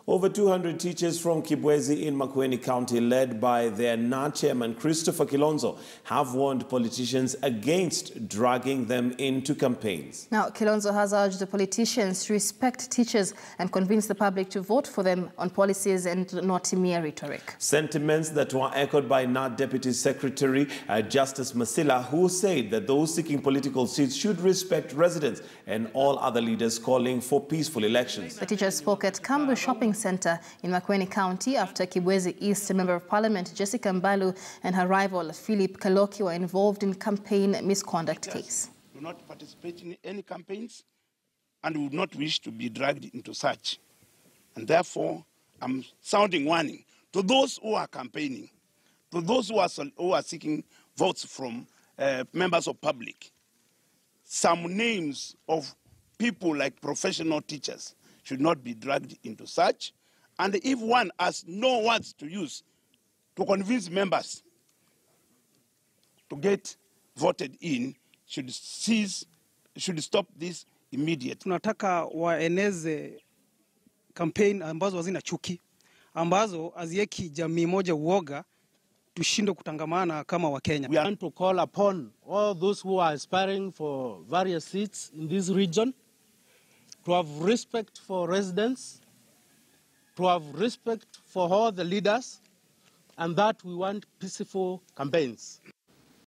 Over 200 teachers from Kibwezi in Makueni County, led by their KNUT chairman Christopher Kilonzo, have warned politicians against dragging them into campaigns. Now, Kilonzo has urged the politicians to respect teachers and convince the public to vote for them on policies and not mere rhetoric. Sentiments that were echoed by KNUT Deputy Secretary Justice Masila, who said that those seeking political seats should respect residents and all other leaders calling for peaceful elections. The teachers spoke at Kambu Shopping Center in Makueni County after Kibwezi East Member of Parliament Jessica Mbalu and her rival Philip Kaloki were involved in campaign misconduct case. Do not participate in any campaigns and would not wish to be dragged into such. And therefore, I'm sounding warning to those who are campaigning, to those who are seeking votes from members of public. Some names of people like professional teachers should not be dragged into such. And if one has no words to use to convince members to get voted in, should stop this immediately. Tunataka waeneze campaign ambazo hazina chuki, ambazo hazieki jamii moja uoga, tushinde kutangamana kama Wakenya. We want to call upon all those who are aspiring for various seats in this region to have respect for residents, to have respect for all the leaders, and that we want peaceful campaigns.